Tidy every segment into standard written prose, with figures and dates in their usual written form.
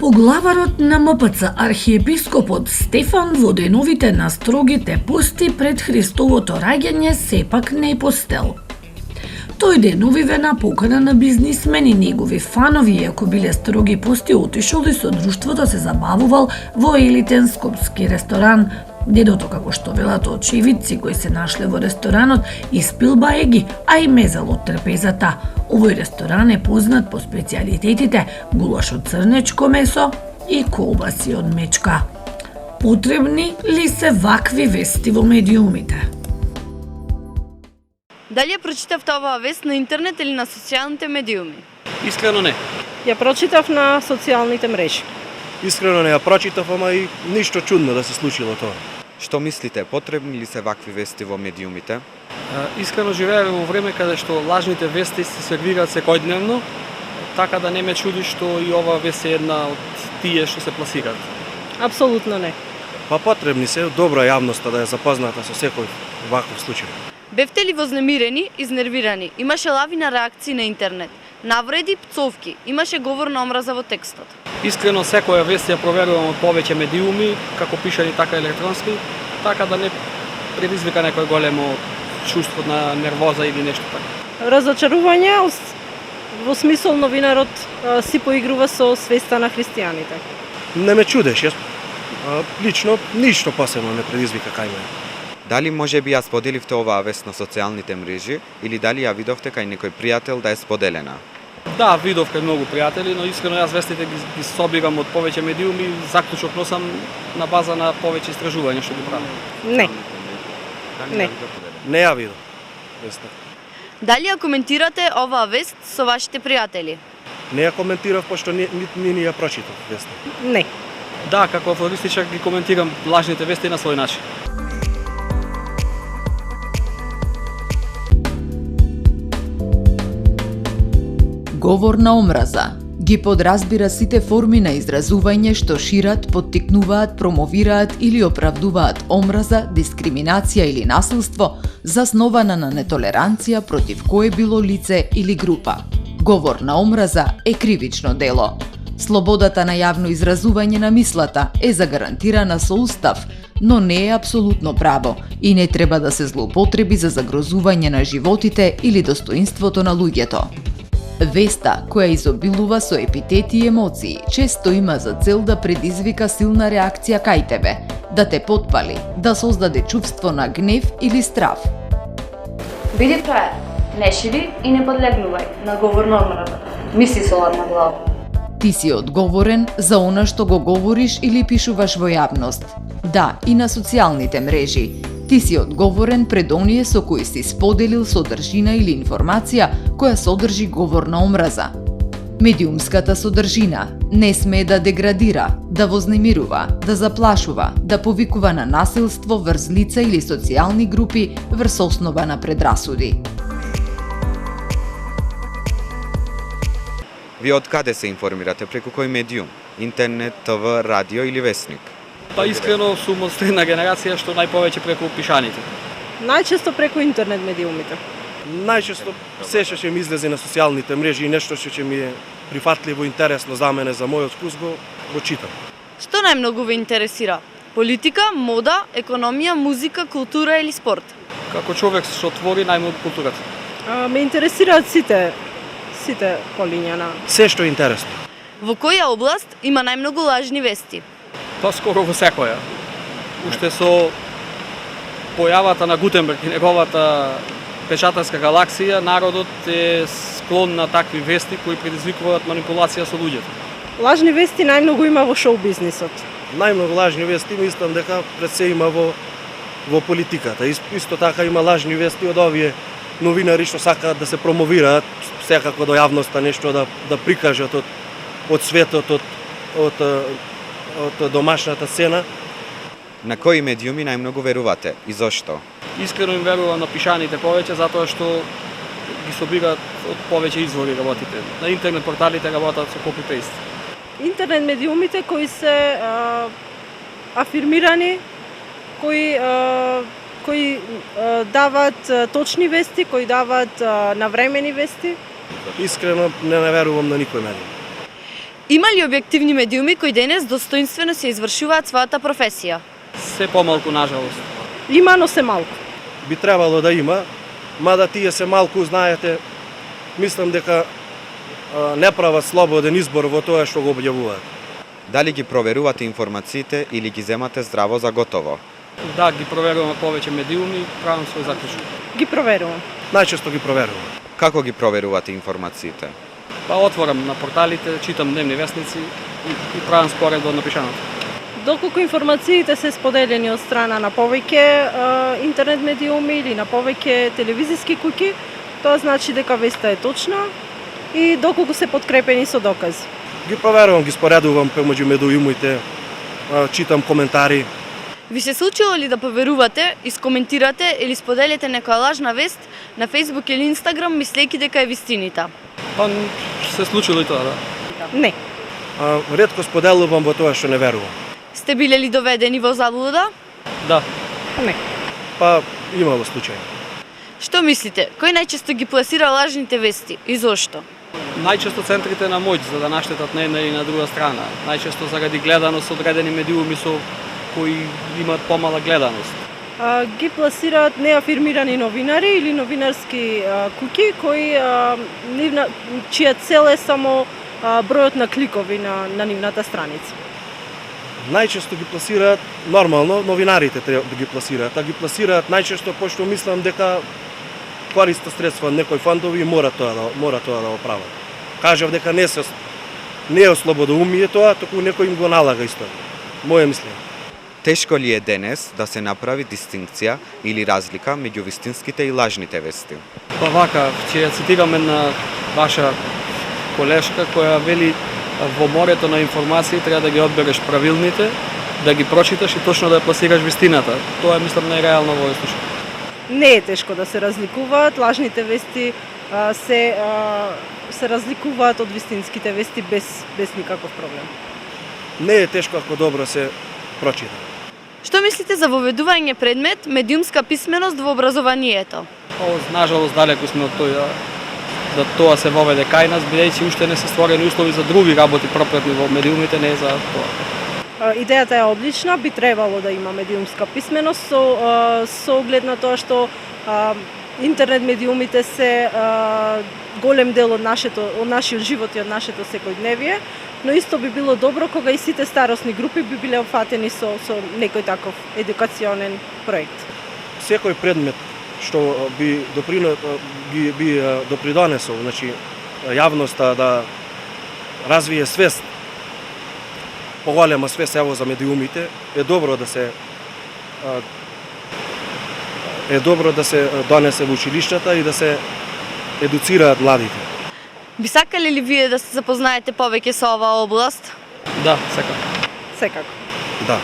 Поглаварот на МПЦ, архиепископот Стефан, во деновите на строгите пости пред Христовото раѓање сепак не постел. Тој деновиве на покана на бизнисмени, негови фанови, иако биле строги пости, отишол и со друштвото се забавувал во елитен скопски ресторан. Дедото, како што велат очевидци кои се нашле во ресторанот, испил баеги, а и мезал од трпезата. Овој ресторан е познат по специјалитетите гулаш од црнечко месо и колбаси од мечка. Потребни ли се вакви вести во медиумите? Дали ја прочитавте оваа вест на интернет или на социјалните медиуми? Искрено не. Ја прочитав на социјалните мрежи. Искрено не ја прочитав, ама и ништо чудно да се случило тоа. Што мислите, потребни ли се вакви вести во медиумите? Искрено живееме во време каде што лажните вести се сервираат секојдневно, така да не ме чуди што и ова вест е една од тие што се пласираат. Апсолутно не. Па потребни се добра јавноста да е запозната со секој ваков случај. Бевте ли вознемирени, изнервирани? Имаше лавина реакции на интернет. Навреди, пцовки. Имаше говор на омраза во текстот. Искрено секоја вест ја проверувам од повеќе медиуми, како пишани така електронски, така да не предизвика некој големо чувство на нервоза или нешто така. Разочарување во смисол новинарот си поигрува со свеста на христијаните. Не ме чудеш, јас лично ништо посебно не предизвика кај мене. Дали може би ја споделивте оваа вест на социјалните мрежи или дали ја видовте кај некој пријател да е споделена? Да, видов кај многу пријатели, но искрено јас вестите ги собирам од повеќе медиуми, заклучок носам на база на повеќе истражувања што ги правам. Не. Не. Не ја видов. Веста. Дали ја коментирате оваа вест со вашите пријатели? Не ја коментирав пошто ни ја прочитав веста. Не. Да, како афористичар ги коментирам лажните вести на свој начин. Говор на омраза ги подразбира сите форми на изразување што шират, поттикнуваат, промовираат или оправдуваат омраза, дискриминација или насилство заснована на нетолеранција против кое било лице или група. Говор на омраза е кривично дело. Слободата на јавно изразување на мислата е загарантирана со устав, но не е апсолутно право и не треба да се злоупотреби за загрозување на животите или достоинството на луѓето. Веста, која изобилува со епитети и емоции, често има за цел да предизвика силна реакција кај тебе, да те потпали, да создаде чувство на гнев или страв. Биди фраер, не шири и не подлегнувај на говор на омраза. Мисли со ладна глава. Ти си одговорен за она што го говориш или пишуваш во јавност. Да, и на социјалните мрежи. Ти си одговорен пред оние со кои си споделил содржина или информација која содржи говор на омраза. Медиумската содржина не смее да деградира, да вознемирува, да заплашува, да повикува на насилство врз лица или социјални групи врз основа на предрасуди. Вие од каде се информирате, преку кој медиум? Интернет, ТВ, радио или весник? Па искрено сум од средна генерација што најповеќе преку пишаните. Најчесто преку интернет медиумите. Најчесто се што ќе ми излезе на социјалните мрежи и нешто што ќе ми е прифатливо, интересно за мене, за мојот вкус го читам. Што најмногу ве интересира? Политика, мода, економија, музика, култура или спорт? Како човек што твори најмногу културата. Ме интересираат сите полиња на... Се што е интересно. Во која област има најмногу лажни вести? Па скоро во секоја. Уште со појавата на Гутенберг и неговата печатарска галаксија, народот е склон на такви вести кои предизвикуваат манипулација со луѓето. Лажни вести најмногу има во шоу бизнисот. Најмногу лажни вести мислам дека пред се има во политиката. Исто така има лажни вести од овие новинари што сакаат да се промовираат секако до јавноста, нешто да прикажат од светот, од домашната сцена. На кои медиуми најмногу верувате и зошто? Искрено им верувам на пишаните повеќе, затоа што ги собираат од повеќе извори работите. На интернет порталите работат со копи-пейст. Интернет медиумите кои се афирмирани, кои даваат точни вести, кои даваат навремени вести. Искрено не верувам на никој медиум. Има ли објективни медиуми кои денес достоинствено се извршуваат својата професија? Се помалку, нажалост. Има, но се малку. Би требало да има, мада тие се малку, знаете, мислам дека не прават слободен избор во тоа што го објавуваат. Дали ги проверувате информациите или ги земате здраво за готово? Да, ги проверуваме повеќе медиуми, правам свој заклучок. Ги проверувам. Најчесто ги проверувам. Како ги проверувате информациите? Па отворам на порталите, читам дневни вестници и правам според од напишаното. Доколку информациите се споделени од страна на повеќе интернет медиуми или на повеќе телевизиски куќи, тоа значи дека веста е точна и доколку се подкрепени со докази. Ги проверувам, ги споредувам помеѓу медиумите, читам коментари. Ви се случило ли да поверувате, искоментирате или споделите некоја лажна вест на Facebook или Instagram мислејќи дека е вистинита? Па се случило и тоа, да. Не. Ретко споделувам во тоа што не верувам. Сте биле ли доведени во заблуда? Да. Не. Па имало случаи. Што мислите, кој најчесто ги пласира лажните вести и зошто? Најчесто центрите на моќ за да наштетат на една или на друга страна. Најчесто заради гледаност одредени медиуми со кои имаат помала гледаност. Ги пласираат неафирмирани новинари или новинарски куќи кои чија цел е само бројот на кликови на нивната страница. Најчесто ги пласираат, нормално, новинарите треба да ги пласираат, а ги пласираат најчесто пошто мислам дека користат средства од некои фондови и мора тоа да го прават. Кажав дека не е слободоумие тоа, току некој им го налага исто. Моје мислење. Тешко ли е денес да се направи дистинкција или разлика меѓу вистинските и лажните вести? Па вака, ќе ја цитирам една ваша колешка која вели во морето на информации треба да ги одбереш правилните, да ги прочиташ и точно да ја пласираш вистината. Тоа е, мислам, најреално во овој случај. Не е тешко да се разликуваат, лажните вести се разликуваат од вистинските вести без никаков проблем. Не е тешко ако добро се прочита. Што мислите за воведување предмет медиумска писменост во образованието? Нажалост, далеку сме од тој да тоа се воведе кај нас, бидејќи уште не се створени услови за други работи пропратни во медиумите, не е за тоа. Идејата е одлична, би требало да има медиумска писменост со оглед на тоа што интернет медиумите се голем дел од нашиот живот и од нашето секојдневие, но исто би било добро кога и сите старосни групи би биле опфатени со некој таков едукационен проект. Секој предмет што би допридонесол, значи јавноста да развие свест, поголема свест ево за медиумите, е добро да се донесе во училиштата и да се едуцираат младите. Би сакале ли вие да се запознаете повеќе со оваа област? Да, секако. Секако. Да.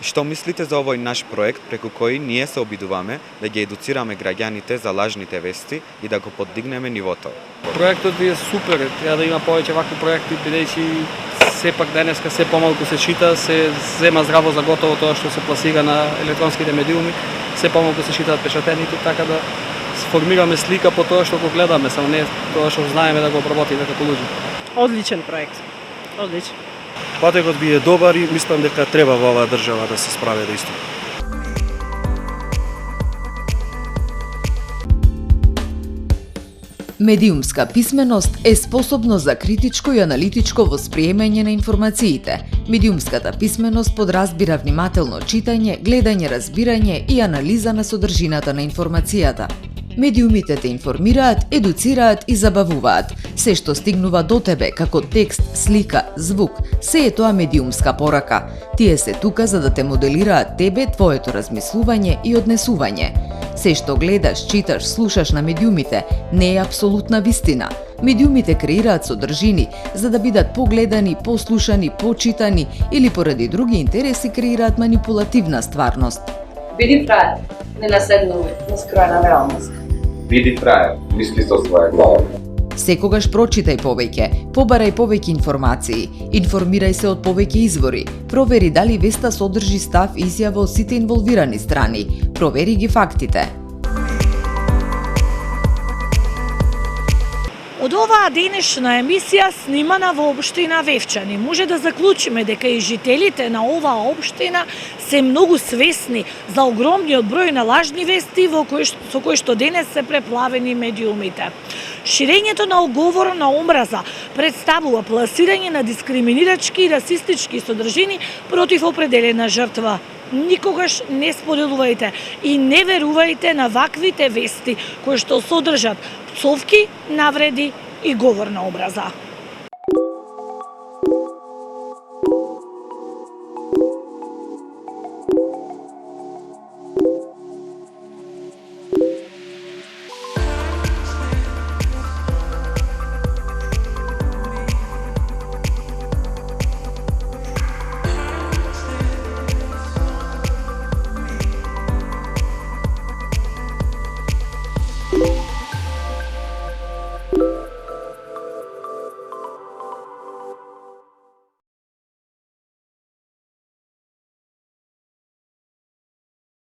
Што мислите за овој наш проект преку кој ние се обидуваме да ги едуцираме граѓаните за лажните вести и да го поддигнеме нивото? Проектот ви е супер, треба да има повеќе вакви проекти, бидејќи сепак денеска се помалку се чита, се зема здраво за готово тоа што се пласира на електронските медиуми, се помалку се читаат печатените, така да сформираме слика по тоа што го гледаме, само не тоа што знаеме да го обработиме како луѓе. Одличен проект. Одличен. Потекот би е добар и мислам дека треба во оваа држава да се справи да исто. Медиумска писменост е способност за критичко и аналитичко восприемање на информациите. Медиумската писменост подразбира внимателно читање, гледање, разбирање и анализа на содржината на информацијата. Медиумите те информираат, едуцираат и забавуваат. Се што стигнува до тебе како текст, слика, звук, се е тоа медиумска порака. Тие се тука за да те моделираат тебе, твоето размислување и однесување. Се што гледаш, читаш, слушаш на медиумите не е апсолутна вистина. Медиумите креираат содржини за да бидат погледани, послушани, почитани или поради други интереси креираат манипулативна стварност. Биди фраер, не наседнувај на скроена реалност. Биди фраер, мисли со своја глава. Секогаш прочитај повеќе, побарај повеќе информации, информирај се од повеќе извори, провери дали веста содржи став и изјава од сите инволвирани страни, провери ги фактите. Од оваа денешна емисија снимана во општина Вевчани, може да заклучиме дека и жителите на оваа општина се многу свесни за огромниот број на лажни вести со кои што денес се преплавени медиумите. Ширењето на говор на омраза представува пласирање на дискриминирачки и расистички содржини против определена жртва. Никогаш не споделувајте и не верувајте на ваквите вести кои што содржат пцовки, навреди и говор на омраза.